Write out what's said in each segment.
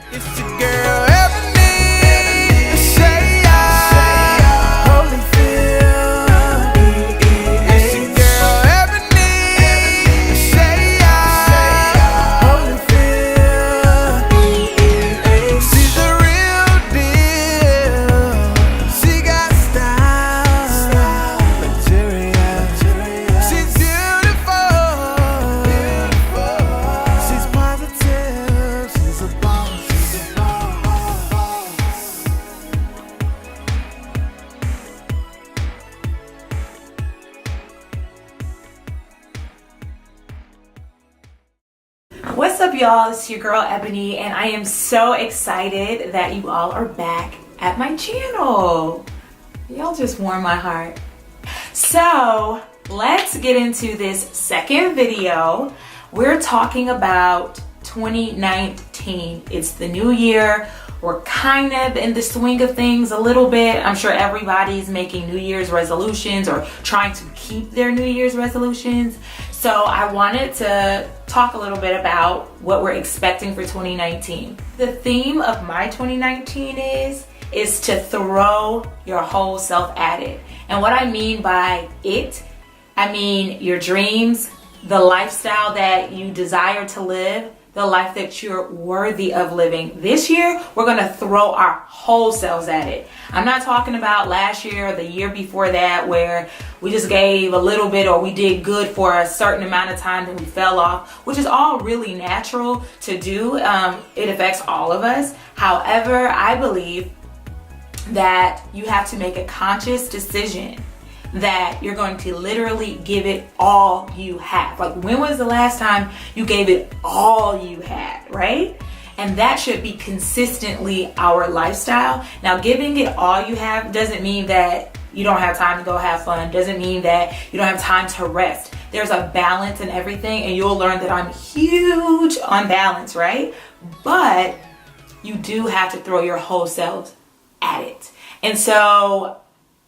It's your girl Ebonne. Say yeah. Holyfield. It's your girl Ebonne. Say yeah. Holyfield. She's the real deal. She got style, material. She's beautiful. She's positive. She's a boss. What's up, y'all? It's your girl Ebony, and I am so excited that you all are back at my channel. Y'all just warm my heart. So let's get into this second video. We're talking about 2019. It's the new year. We're kind of in the swing of things a little bit. I'm sure everybody's making New Year's resolutions or trying to keep their New Year's resolutions. So I wanted to talk a little bit about what we're expecting for 2019. The theme of my 2019 is to throw your whole self at it. And what I mean by it, I mean your dreams, the lifestyle that you desire to live, the life that you're worthy of living. This year, we're gonna throw our whole selves at it. I'm not talking about last year or the year before that where we just gave a little bit or we did good for a certain amount of time and we fell off, which is all really natural to do. It affects all of us. However, I believe that you have to make a conscious decision that you're going to literally give it all you have. Like, when was the last time you gave it all you had, right? And that should be consistently our lifestyle. Now, giving it all you have doesn't mean that you don't have time to go have fun, doesn't mean that you don't have time to rest. There's a balance in everything, and you'll learn that I'm huge on balance, right? But you do have to throw your whole self at it. And so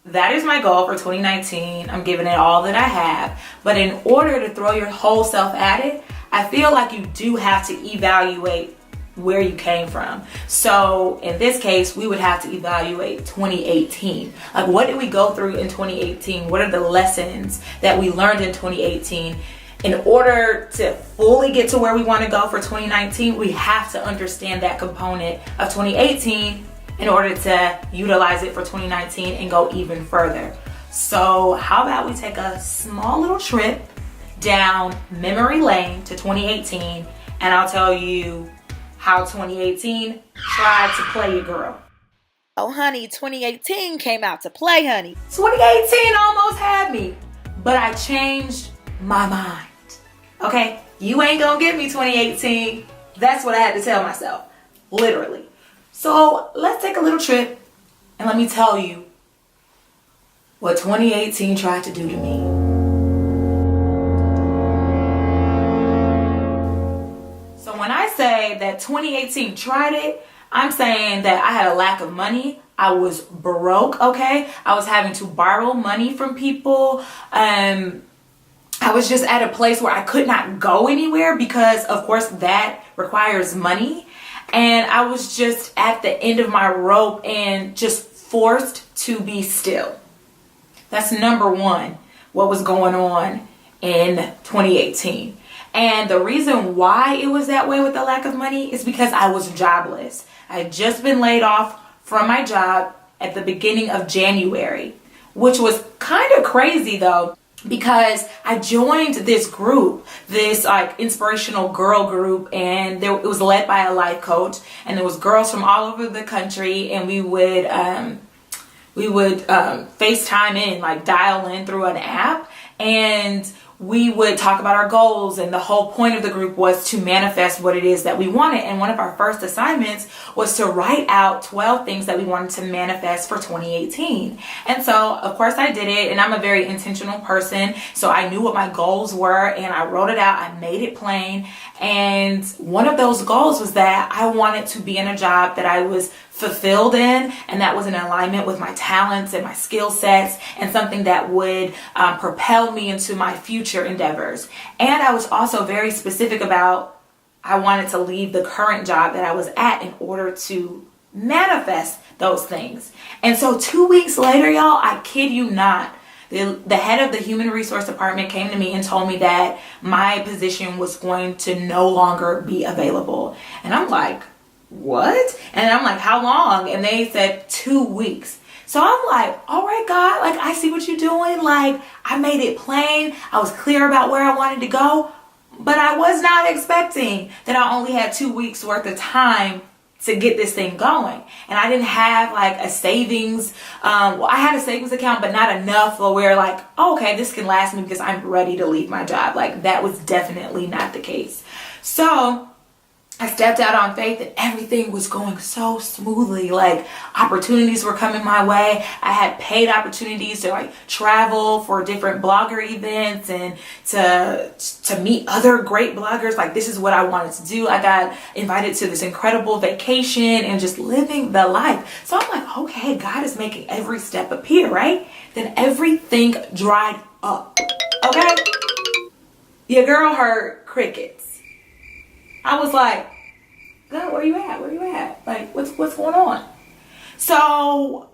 that is my goal for 2019. I'm giving it all that I have. But in order to throw your whole self at it, I feel like you do have to evaluate where you came from. So in this case, we would have to evaluate 2018. Like, what did we go through in 2018? What are the lessons that we learned in 2018? In order to fully get to where we want to go for 2019, we have to understand that component of 2018 in order to utilize it for 2019 and go even further. So how about we take a small little trip down memory lane to 2018, and I'll tell you how 2018 tried to play your girl. Oh honey, 2018 came out to play, honey. 2018 almost had me, but I changed my mind. Okay, you ain't gonna get me 2018. That's what I had to tell myself, literally. So let's take a little trip and let me tell you what 2018 tried to do to me. So when I say that 2018 tried it, I'm saying that I had a lack of money. I was broke, okay? I was having to borrow money from people. I was just at a place where I could not go anywhere because, of course, that requires money. And I was just at the end of my rope and just forced to be still. That's number one, what was going on in 2018. And the reason why it was that way with the lack of money is because I was jobless. I had just been laid off from my job at the beginning of January, which was kind of crazy though, because I joined this group, this like inspirational girl group, and it was led by a life coach, and there was girls from all over the country, and we would FaceTime in, like dial in through an app, and we would talk about our goals, and the whole point of the group was to manifest what it is that we wanted. And one of our first assignments was to write out 12 things that we wanted to manifest for 2018. And so, of course, I did it, and I'm a very intentional person, so I knew what my goals were, and I wrote it out. I made it plain, and one of those goals was that I wanted to be in a job that I was fulfilled in, and that was in alignment with my talents and my skill sets, and something that would propel me into my future endeavors. And I was also very specific about I wanted to leave the current job that I was at in order to manifest those things. And so 2 weeks later, y'all, I kid you not, the head of the human resource department came to me and told me that my position was going to no longer be available. And I'm like, what? And I'm like, how long? And they said 2 weeks. So I'm like, all right, God, like, I see what you're doing. Like, I made it plain. I was clear about where I wanted to go, but I was not expecting that I only had 2 weeks worth of time to get this thing going. And I didn't have like a savings. Well, I had a savings account, but not enough where like, oh, okay, this can last me because I'm ready to leave my job. Like, that was definitely not the case. So I stepped out on faith and everything was going so smoothly. Like, opportunities were coming my way. I had paid opportunities to like travel for different blogger events and to meet other great bloggers. Like, this is what I wanted to do. I got invited to this incredible vacation and just living the life. So I'm like, okay, God is making every step appear, right? Then everything dried up. Okay? Your girl heard crickets. I was like, God, where you at? Where you at? Like, what's going on? So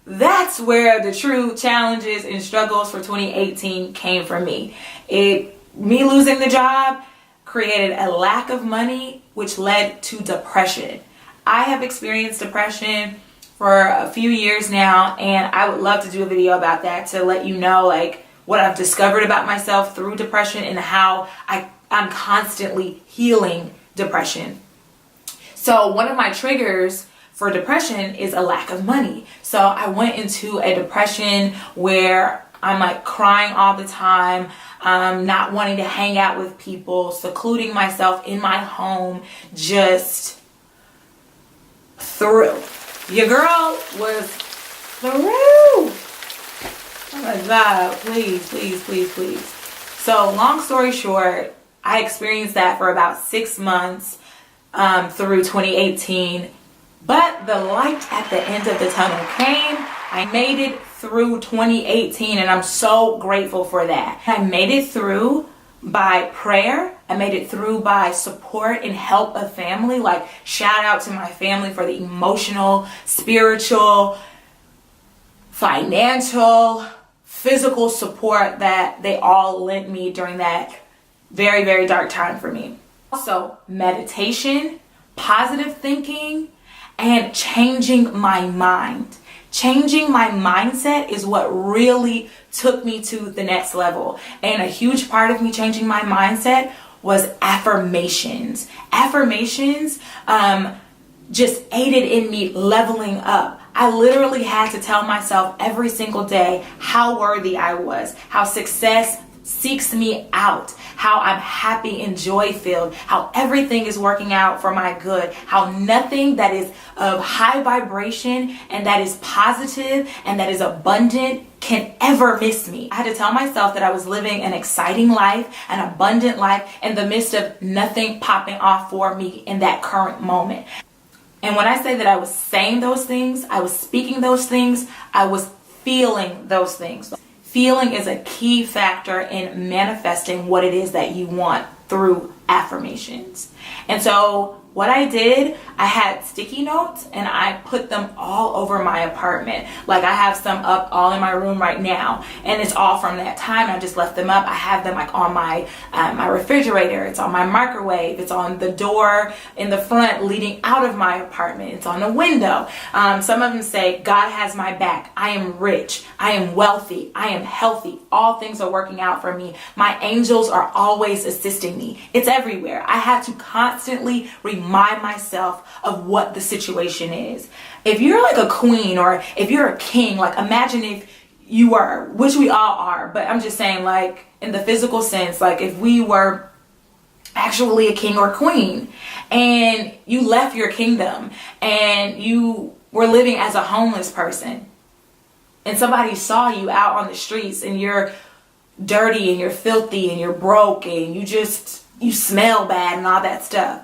that's where the true challenges and struggles for 2018 came from me. Me losing the job created a lack of money, which led to depression. I have experienced depression for a few years now, and I would love to do a video about that to let you know like what I've discovered about myself through depression and how I'm constantly healing depression. So one of my triggers for depression is a lack of money. So I went into a depression where I'm like crying all the time, not wanting to hang out with people, secluding myself in my home, just through. Your girl was through. Oh my God, please, please, please, please. So long story short, I experienced that for about 6 months through 2018. But the light at the end of the tunnel came. I made it through 2018 and I'm so grateful for that. I made it through by prayer. I made it through by support and help of family. Like, shout out to my family for the emotional, spiritual, financial, physical support that they all lent me during that very, very dark time for me. Also, meditation, positive thinking, and changing my mind. Changing my mindset is what really took me to the next level. And a huge part of me changing my mindset was affirmations. Affirmations just aided in me leveling up. I literally had to tell myself every single day how worthy I was, how success seeks me out, how I'm happy and joy-filled, how everything is working out for my good, how nothing that is of high vibration and that is positive and that is abundant can ever miss me. I had to tell myself that I was living an exciting life, an abundant life, in the midst of nothing popping off for me in that current moment. And when I say that I was saying those things, I was speaking those things, I was feeling those things. Feeling is a key factor in manifesting what it is that you want through affirmations. And so what I did, I had sticky notes and I put them all over my apartment. Like, I have some up all in my room right now, and it's all from that time. I just left them up. I have them like on my my refrigerator. It's on my microwave. It's on the door in the front leading out of my apartment. It's on the window. Some of them say, God has my back. I am rich. I am wealthy. I am healthy. All things are working out for me. My angels are always assisting me. It's everywhere. I have to constantly remind myself of what the situation is. If you're like a queen or if you're a king, like, imagine if you were, which we all are, but I'm just saying, like, in the physical sense, like if we were actually a king or queen and you left your kingdom and you were living as a homeless person and somebody saw you out on the streets and you're dirty and you're filthy and you're broke and you smell bad and all that stuff.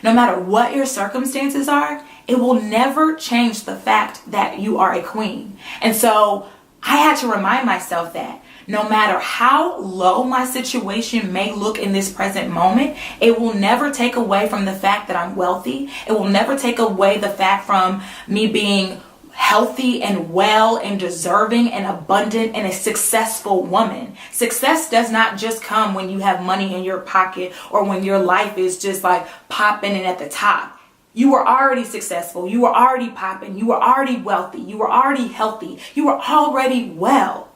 No matter what your circumstances are, it will never change the fact that you are a queen. And so I had to remind myself that No matter how low my situation may look in this present moment, it will never take away from the fact that I'm wealthy. It will never take away the fact from me being healthy and well and deserving and abundant and a successful woman. Success does not just come when you have money in your pocket or when your life is just like popping and at the top. You were already successful. You were already popping. You were already wealthy. You were already healthy. You were already well,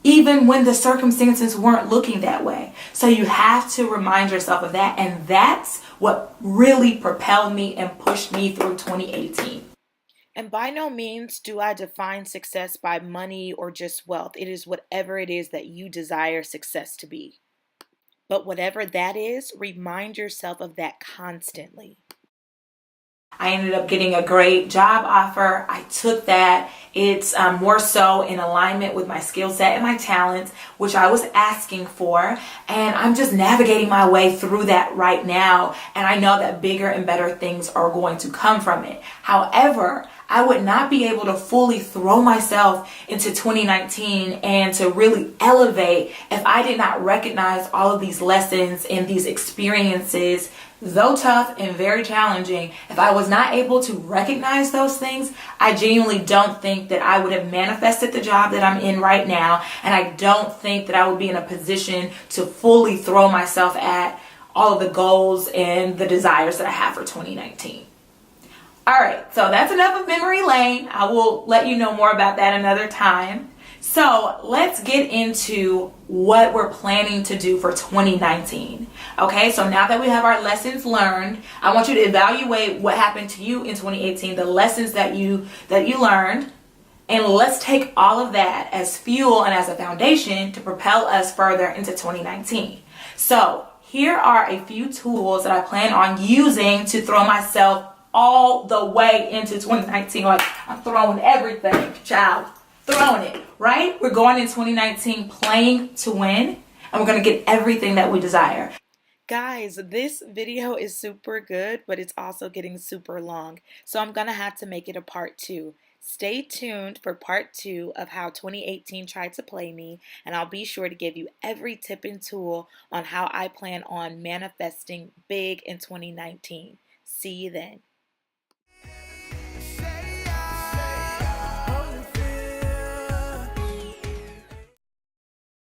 even when the circumstances weren't looking that way. So you have to remind yourself of that. And that's what really propelled me and pushed me through 2018. And by no means do I define success by money or just wealth. It is whatever it is that you desire success to be. But whatever that is, remind yourself of that constantly. I ended up getting a great job offer. I took that. It's more so in alignment with my skill set and my talents, which I was asking for. And I'm just navigating my way through that right now. And I know that bigger and better things are going to come from it. However, I would not be able to fully throw myself into 2019 and to really elevate if I did not recognize all of these lessons and these experiences, though tough and very challenging. If I was not able to recognize those things, I genuinely don't think that I would have manifested the job that I'm in right now. And I don't think that I would be in a position to fully throw myself at all of the goals and the desires that I have for 2019. All right, so that's enough of memory lane. I will let you know more about that another time. So let's get into what we're planning to do for 2019. Okay, so now that we have our lessons learned, I want you to evaluate what happened to you in 2018, the lessons that you learned, and let's take all of that as fuel and as a foundation to propel us further into 2019. So here are a few tools that I plan on using to throw myself all the way into 2019. Like, I'm throwing everything, child. Throwing it, right? We're going in 2019 playing to win, and we're going to get everything that we desire. Guys, this video is super good, but it's also getting super long. So I'm going to have to make it a part 2. Stay tuned for part 2 of how 2018 tried to play me, and I'll be sure to give you every tip and tool on how I plan on manifesting big in 2019. See you then.